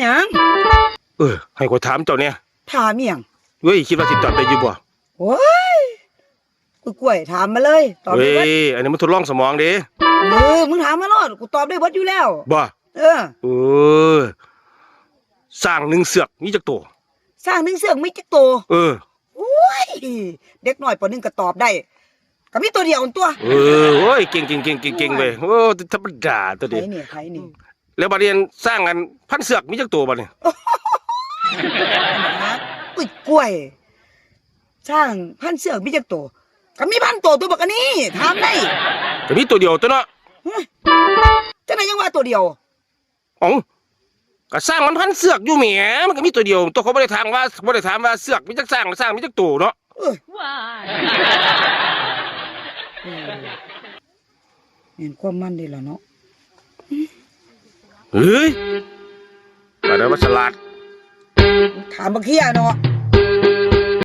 หยังให้ข้อยถามเจ้าเนี่ยถามอีหยังเฮ้ยคิดว่าสิตอบได้อยู่บ่โอ้ยกูกล้วยถามมาเลยตอบได้เบิดอันนี้มันทดลองสมองเด้มึงถามมาโลดกูตอบได้เบิดอยู่แล้วบ่เออสร้าง1เสือกมีจักตัวสร้าง1เสือกมีจักตัวโอ้ยเด็กน้อยป.1ก็ตอบได้ก็มีตัวเดียวตัวโอ้ยเก่งเว้ยโอ้ธรรมดาตัวเดียวไผนี่แล้วบัดนี้สร้างกัน1,000เสือกมีจักตัวบัดนี้อุ้ยกล้วยสร้าง1,000เสือกมีจักตัวก็มี1,000ตัวบักอันนี้ถามได้ก็มีตัวเดียวตัวเนาะจังได๋ยังว่าตัวเดียวอ๋อก็สร้างมัน1,000เสือกอยู่แหมมันก็มีตัวเดียวตัวเขาบ่ได้ถามว่าเสือกมีจักสร้างมีจักตัวเนาะเห็นความมันดีแล้วเนาะเฮ้ยมาเด้อว่าฉลาดถามบักเหี้ยเนาะ